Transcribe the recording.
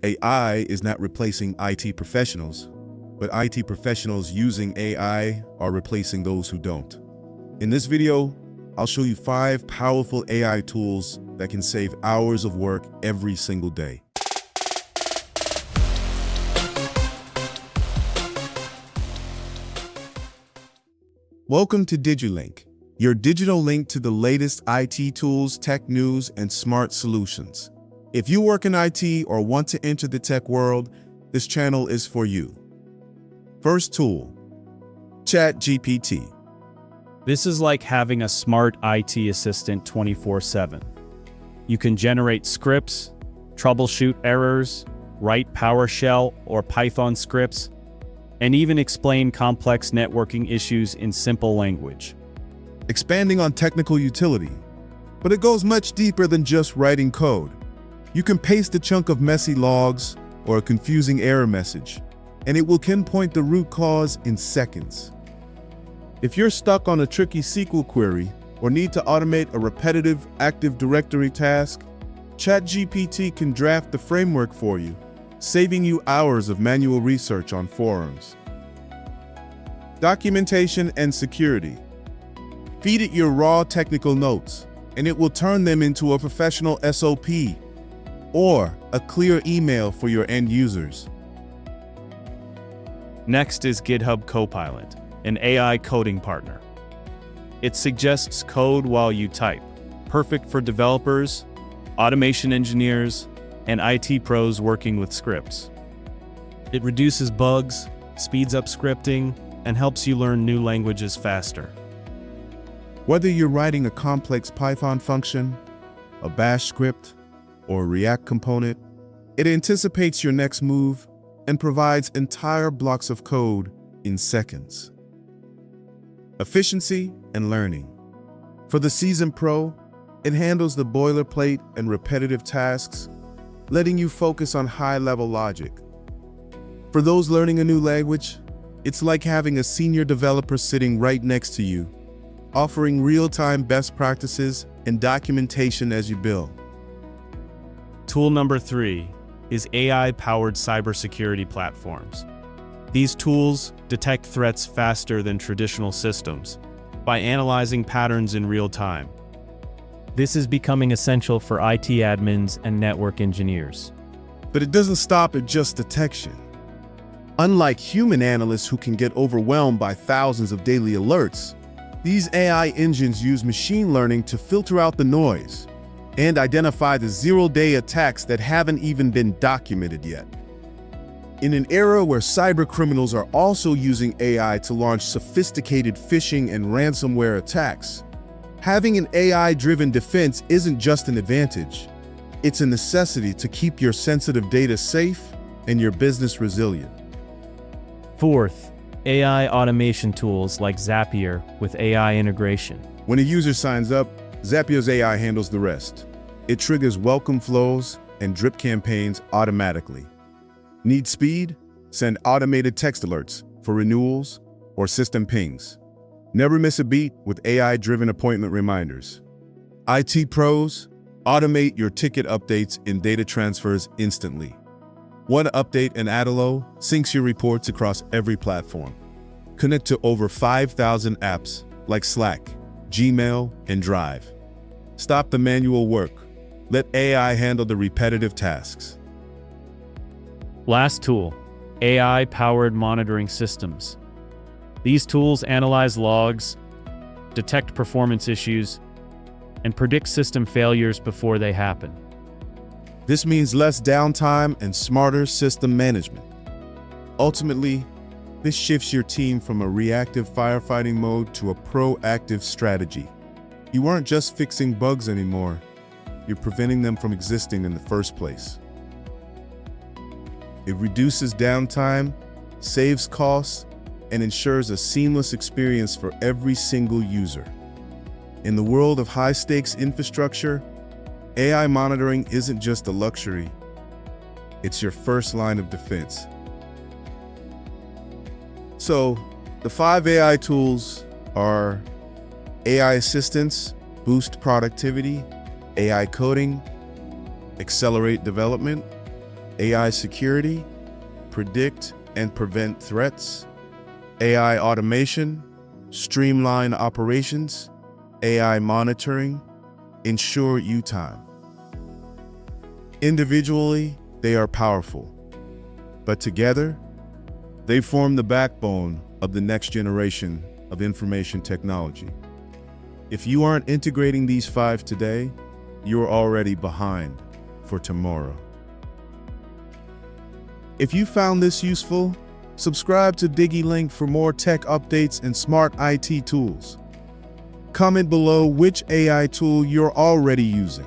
AI is not replacing IT professionals, but IT professionals using AI are replacing those who don't. In this video, I'll show you 5 powerful AI tools that can save hours of work every single day. Welcome to Digilink, your digital link to the latest IT tools, tech news, and smart solutions. If you work in IT or want to enter the tech world, this channel is for you. First tool, ChatGPT. This is like having a smart IT assistant 24/7. You can generate scripts, troubleshoot errors, write PowerShell or Python scripts, and even explain complex networking issues in simple language. Expanding on technical utility, but it goes much deeper than just writing code. You can paste a chunk of messy logs or a confusing error message, and it will pinpoint the root cause in seconds. If you're stuck on a tricky SQL query or need to automate a repetitive Active Directory task, ChatGPT can draft the framework for you, saving you hours of manual research on forums. Documentation and security. Feed it your raw technical notes, and it will turn them into a professional SOP or a clear email for your end users. Next is GitHub Copilot, an AI coding partner. It suggests code while you type, perfect for developers, automation engineers, and IT pros working with scripts. It reduces bugs, speeds up scripting, and helps you learn new languages faster. Whether you're writing a complex Python function, a Bash script, or a React component, it anticipates your next move and provides entire blocks of code in seconds. Efficiency and learning. For the seasoned pro, it handles the boilerplate and repetitive tasks, letting you focus on high-level logic. For those learning a new language, it's like having a senior developer sitting right next to you, offering real-time best practices and documentation as you build. Tool number 3 is AI-powered cybersecurity platforms. These tools detect threats faster than traditional systems by analyzing patterns in real time. This is becoming essential for IT admins and network engineers. But it doesn't stop at just detection. Unlike human analysts who can get overwhelmed by thousands of daily alerts, these AI engines use machine learning to filter out the noise and identify the zero-day attacks that haven't even been documented yet. In an era where cybercriminals are also using AI to launch sophisticated phishing and ransomware attacks, having an AI-driven defense isn't just an advantage, it's a necessity to keep your sensitive data safe and your business resilient. Fourth, AI automation tools like Zapier with AI integration. When a user signs up, Zapier's AI handles the rest. It triggers welcome flows and drip campaigns automatically. Need speed? Send automated text alerts for renewals or system pings. Never miss a beat with AI-driven appointment reminders. IT pros? Automate your ticket updates and data transfers instantly. One update in Adalo syncs your reports across every platform. Connect to over 5,000 apps like Slack, Gmail, and Drive. Stop the manual work. Let AI handle the repetitive tasks. Last tool, AI-powered monitoring systems. These tools analyze logs, detect performance issues, and predict system failures before they happen. This means less downtime and smarter system management. Ultimately, this shifts your team from a reactive firefighting mode to a proactive strategy. You aren't just fixing bugs anymore. You're preventing them from existing in the first place. It reduces downtime, saves costs, and ensures a seamless experience for every single user. In the world of high-stakes infrastructure, AI monitoring isn't just a luxury, it's your first line of defense. So, the 5 AI tools are AI assistants, boost productivity, AI coding, accelerate development, AI security, predict and prevent threats, AI automation, streamline operations, AI monitoring, ensure time. Individually, they are powerful, but together, they form the backbone of the next generation of information technology. If you aren't integrating these 5 today, you're already behind for tomorrow. If you found this useful, subscribe to Digilink for more tech updates and smart IT tools. Comment below which AI tool you're already using.